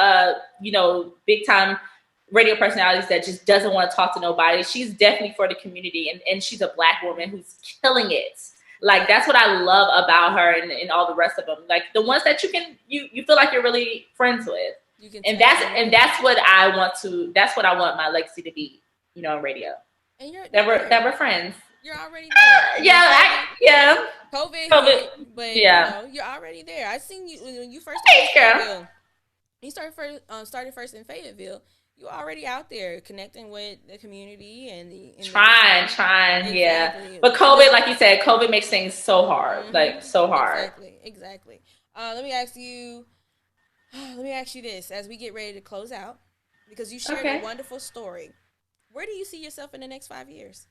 big time radio personalities that just doesn't want to talk to nobody. She's definitely for the community, and she's a Black woman who's killing it. Like that's what I love about her and all the rest of them. Like the ones that you feel like you're really friends with. That's what I want my legacy to be, in radio. And that we're friends. You're already there. COVID, but you're already there. I seen you when you first started Fayetteville. You started first in Fayetteville. You're already out there connecting with the community and trying, exactly. Yeah. But COVID, like you said, COVID makes things so hard, like so hard. Exactly. Let me ask you this as we get ready to close out, because you shared a wonderful story. Where do you see yourself in the next 5 years?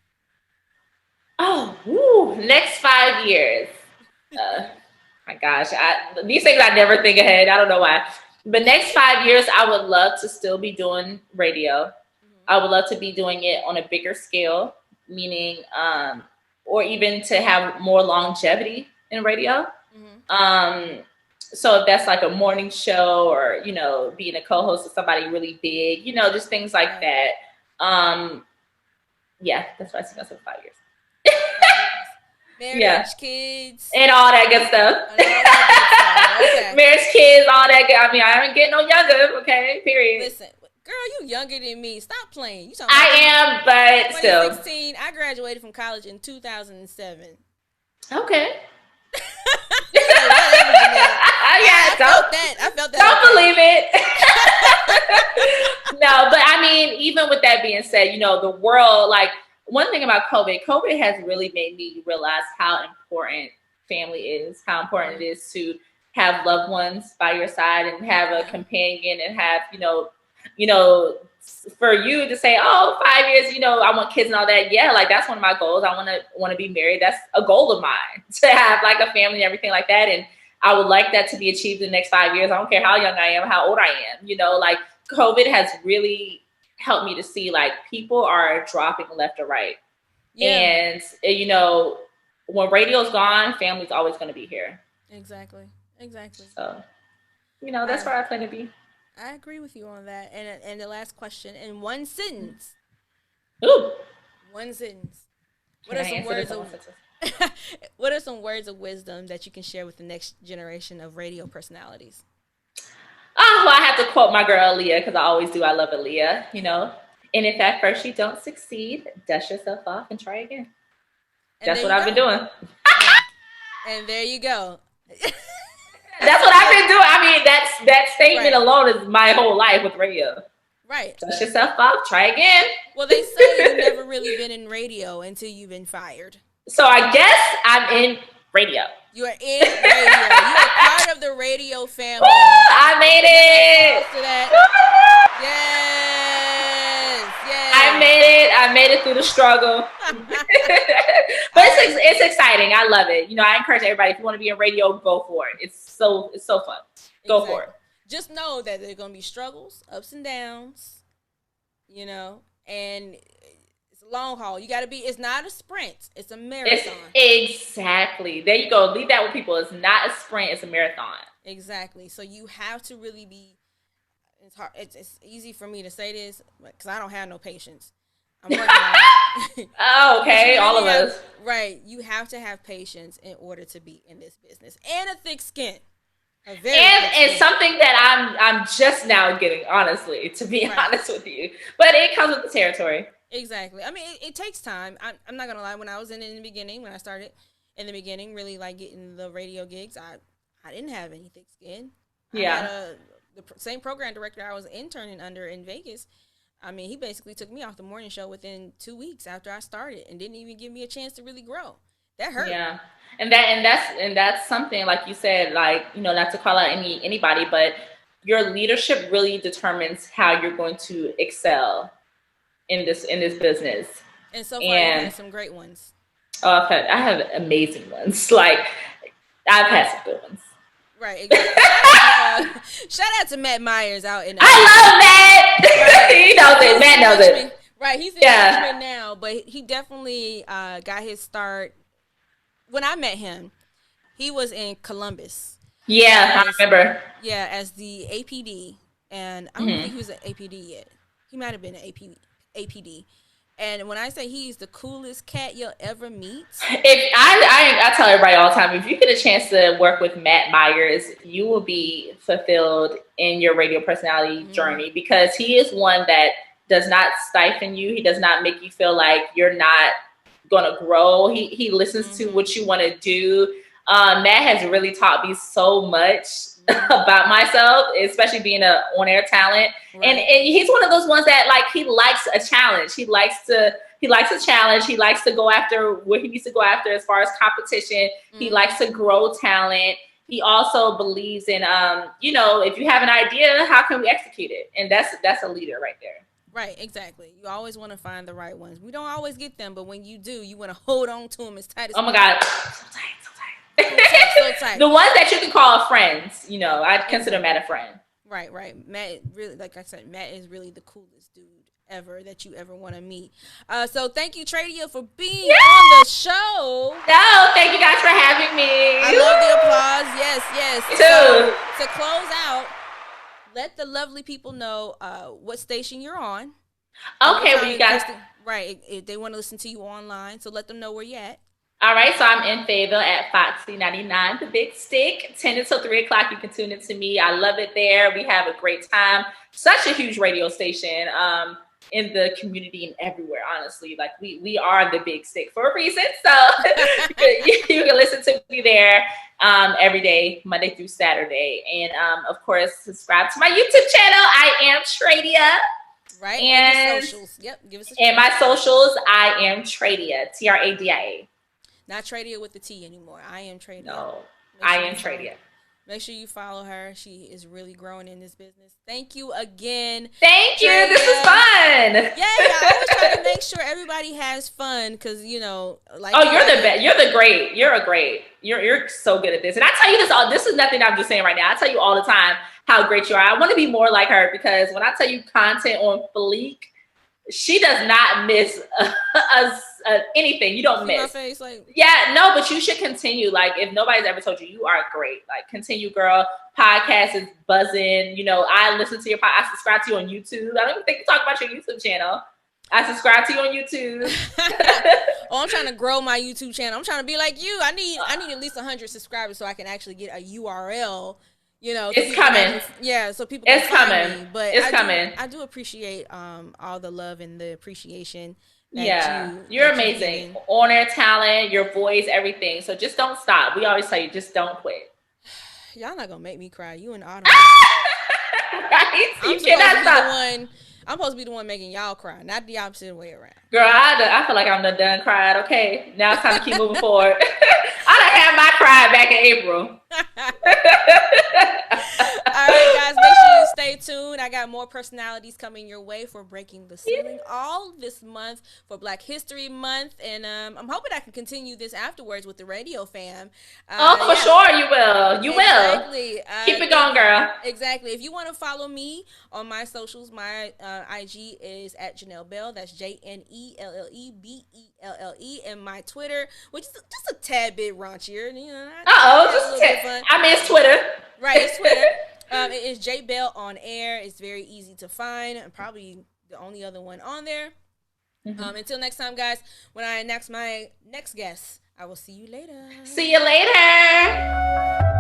Next 5 years. My gosh, these things I never think ahead. I don't know why. But next 5 years, I would love to still be doing radio. I would love to be doing it on a bigger scale, meaning, or even to have more longevity in radio. So if that's like a morning show or, being a co-host of somebody really big, just things like that. Yeah, that's what I see myself in 5 years. Marriage, kids, and all that good stuff. Okay. Marriage, kids, all that good. I mean, I ain't getting no younger. Okay, period. Listen, girl, you younger than me. Stop playing. I am, but still. 2016. I graduated from college in 2007. Okay. I felt that. Don't believe it. No, but I mean, even with that being said, the world, like, one thing about COVID has really made me realize how important family is, how important it is to have loved ones by your side and have a companion and have, for you to say, 5 years, I want kids and all that. Yeah, like that's one of my goals. I want to be married. That's a goal of mine, to have like a family and everything like that. And I would like that to be achieved in the next 5 years. I don't care how young I am, how old I am, like COVID has really helped me to see like people are dropping left or right. Yeah. And, when radio's gone, family's always going to be here. Exactly. So, that's where I plan to be. I agree with you on that. And the last question in one sentence. Ooh. One sentence. What are some words of wisdom that you can share with the next generation of radio personalities? Well, I have to quote my girl Aaliyah, because I always do. I love Aaliyah, And if at first you don't succeed, dust yourself off and try again. That's what I've been doing. And there you go. That's what I've been doing. I mean, that statement alone is my whole life with radio. Right. Dust yourself off, try again. Well, they say you've never really been in radio until you've been fired. So I guess I'm in radio. You are in radio. You are part of the radio family. Woo, I made it. Yes. I made it through the struggle. But it's exciting. I love it. I encourage everybody, if you want to be in radio, go for it. It's so fun. Go for it. Just know that there are going to be struggles, ups and downs, and it's long haul. You got to be. It's not a sprint. It's a marathon. Exactly. There you go. Leave that with people. It's not a sprint. It's a marathon. Exactly. So you have to really be. It's hard. It's easy for me to say this because I don't have no patience. I'm working on it. Oh, okay. All of us. Right. You have to have patience in order to be in this business, and a thick skin. And something that I'm just now getting, honestly, to be honest with you. But it comes with the territory. Exactly. I mean, it takes time. I'm not gonna lie. When I was in the beginning, when I started in the beginning, really like getting the radio gigs, I didn't have any thick skin. Yeah. I had the same program director I was interning under in Vegas. I mean, he basically took me off the morning show within 2 weeks after I started, and didn't even give me a chance to really grow. That hurt. Yeah. And that's something, like you said, like, you know, not to call out anybody, but your leadership really determines how you're going to excel in this business. And so far, you had some great ones. Oh, I have amazing ones. Like, I've had some good ones. Right. Exactly. Shout out to Matt Myers out in. I love Matt. He knows it. Matt knows it. Right. He's in Richmond now, but he definitely got his start. When I met him, he was in Columbus. Yeah, I remember. Yeah, as the APD, and I don't think he was an APD yet. He might have been an APD. And when I say he's the coolest cat you'll ever meet, if I tell everybody all the time, if you get a chance to work with Matt Myers, you will be fulfilled in your radio personality journey, because he is one that does not stifle you. He does not make you feel like you're not gonna grow. He listens to what you want to do. Matt has really taught me so much about myself, especially being an on-air talent. Right. And he's one of those ones that, like, he likes a challenge. He likes a challenge. He likes to go after what he needs to go after as far as competition. He likes to grow talent. He also believes in, you know, if you have an idea, how can we execute it? And that's a leader right there. Right, exactly. You always want to find the right ones. We don't always get them, but when you do, you want to hold on to them as tight as possible. Oh my God, so tight. So tight. The ones that you can call friends, you know, I'd consider Matt a friend. Right. Matt, really, like I said, Matt is really the coolest dude ever that you ever want to meet. So thank you, Tradia, for being on the show. No, thank you guys for having me. I love the applause. Yes. So, to close out, let the lovely people know what station you're on. Okay, well, you guys. Right, if they want to listen to you online, so let them know where you're at. All right, so I'm in Fayetteville at Foxy 99, the Big Stick, 10 until 3 o'clock. You can tune in to me. I love it there. We have a great time. Such a huge radio station in the community and everywhere, honestly. Like, we are the Big Stick for a reason. So you can listen to me there every day, Monday through Saturday. And, of course, subscribe to my YouTube channel. I am Tradia. Right, and socials. Yep, give us a and my socials, I am Tradia, Tradia. Not Tradia with the T anymore. I am Tradia. No, I am Tradia. Make sure you follow her. She is really growing in this business. Thank you again. Thank you. This was fun. Yeah. I always try to make sure everybody has fun because, you know, like. Oh, you're the best. You're the great. You're great. You're so good at this. And I tell you this all. This is nothing I'm just saying right now. I tell you all the time how great you are. I want to be more like her, because when I tell you content on fleek, she does not miss anything. You don't miss. My face, like, yeah, no, but you should continue. Like, if nobody's ever told you, you are great. Like, continue, girl. Podcast is buzzing. You know, I listen to your podcast. I subscribe to you on YouTube. I don't even think you talk about your YouTube channel. I subscribe to you on YouTube. Oh, I'm trying to grow my YouTube channel. I'm trying to be like you. I need at least 100 subscribers so I can actually get a URL. You know, it's coming. So people can find me. But it's coming. I do appreciate all the love and the appreciation. You're amazing. On-air talent, your voice, everything. So just don't stop. We always tell you, just don't quit. Y'all not gonna make me cry. You and Autumn. Right? You cannot stop. I'm supposed to be the one making y'all cry, not the opposite way around. Girl, I feel like I'm done cried. Okay, now it's time to keep moving forward. I done had my cry back in April. All right, guys, make sure you stay tuned. I got more personalities coming your way for Breaking the Ceiling all this month for Black History Month. And I'm hoping I can continue this afterwards with the radio fam. For sure you will. You exactly. will. Keep it going, girl. Exactly. If you want to follow me on my socials, my IG is at J.Belle. That's JNELLEBELLE. And my Twitter, which is just a tad bit raunchier. You know, I miss Twitter. Right, it's Twitter. It is J.Belle on air. It's very easy to find. I'm probably the only other one on there. Until next time, guys, when I announce my next guest, I will see you later. See you later.